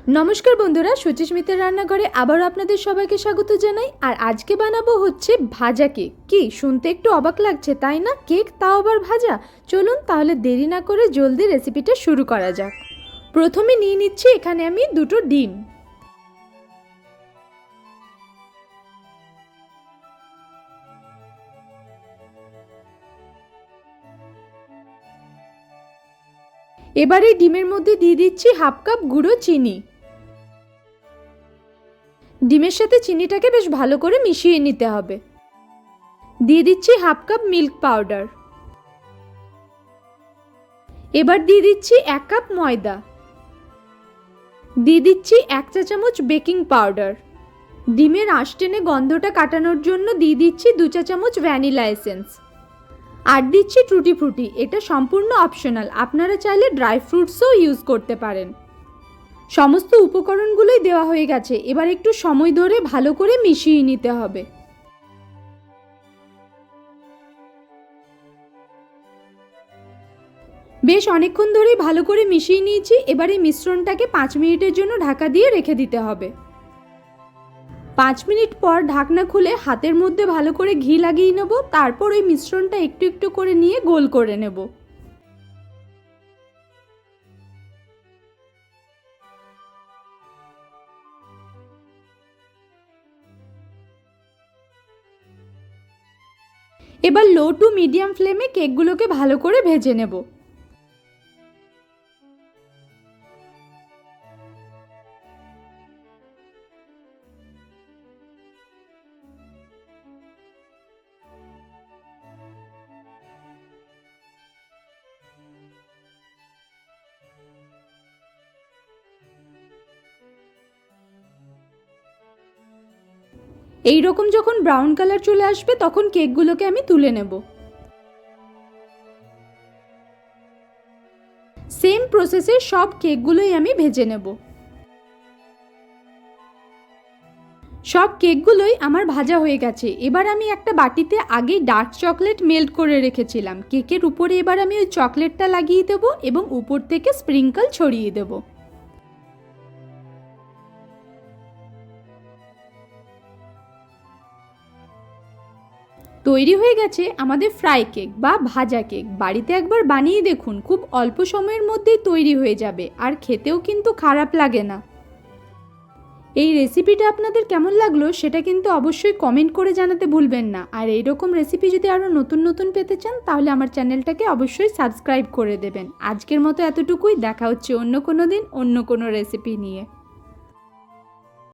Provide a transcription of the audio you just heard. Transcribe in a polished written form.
নমস্কার বন্ধুরা, সুচিস্মিতার রান্নাঘরে আবারও আপনাদের সবাইকে স্বাগত জানাই। আর আজকে বানাবো হচ্ছে ভাজা কেক। কি শুনতে একটু অবাক লাগছে তাই না? কেক, তাও আবার ভাজা। চলুন তাহলে দেরি না করে জলদি রেসিপিটা শুরু করা যাক। প্রথমে নিয়ে নিচ্ছি এখানে আমি দুটো ডিম। এবার এই ডিমের মধ্যে দিয়ে দিচ্ছি হাফ কাপ গুঁড়ো চিনি। ডিমের সাথে চিনিটাকে বেশ ভালো করে মিশিয়ে নিতে হবে। দিয়ে দিচ্ছি হাফ কাপ মিল্ক পাউডার। এবার দিয়ে দিচ্ছি 1 কাপ ময়দা। দিয়ে দিচ্ছি 1 চা চামচ বেকিং পাউডার। ডিমের আঁশ টেনে গন্ধটা কাটানোর জন্য দিয়ে দিচ্ছি 2 চা চামচ ভ্যানিলা এসেন্স। আর দিচ্ছি টুটি ফ্রুটি। এটা সম্পূর্ণ অপশনাল, আপনারা চাইলে ড্রাই ফ্রুটসও ইউজ করতে পারেন। সমস্ত উপকরণগুলোই দেওয়া হয়ে গেছে। এবার একটু সময় ধরে ভালো করে মিশিয়ে নিতে হবে। বেশ অনেকক্ষণ ধরেই ভালো করে মিশিয়ে নিয়েছি। এবার এই মিশ্রণটাকে 5 মিনিটের জন্য ঢাকা দিয়ে রেখে দিতে হবে। 5 মিনিট পর ঢাকনা খুলে হাতের মধ্যে ভালো করে ঘি লাগিয়ে নেব। তারপর ওই মিশ্রণটা একটু একটু করে নিয়ে গোল করে নেব। এবার লো টু মিডিয়াম ফ্লেমে কেকগুলোকে ভালো করে ভেজে নেব। এই রকম যখন ব্রাউন কালার চলে আসবে তখন কেকগুলোকে আমি তুলে নেব। সেম প্রসেসে সব কেকগুলোই আমি ভেজে নেব। সব কেকগুলোই আমার ভাজা হয়ে গেছে। এবার আমি একটা বাটিতে আগেই ডার্ক চকলেট মেল্ট করে রেখেছিলাম। কেকের উপরে এবার আমি ওই চকলেটটা লাগিয়ে দেব এবং উপর থেকে স্প্রিঙ্কল ছড়িয়ে দেব। তৈরি হয়ে গেছে আমাদের ফ্রাই কেক বা ভাজা কেক। বাড়িতে একবার বানিয়ে দেখুন, খুব অল্প সময়ের মধ্যেই তৈরি হয়ে যাবে আর খেতেও কিন্তু খারাপ লাগে না। এই রেসিপিটা আপনাদের কেমন লাগলো সেটা কিন্তু অবশ্যই কমেন্ট করে জানাতে ভুলবেন না। আর এইরকম রেসিপি যদি আরও নতুন নতুন পেতে চান তাহলে আমার চ্যানেলটাকে অবশ্যই সাবস্ক্রাইব করে দেবেন। আজকের মতো এতটুকুই। দেখা হচ্ছে অন্য কোনো দিন অন্য কোনো রেসিপি নিয়ে।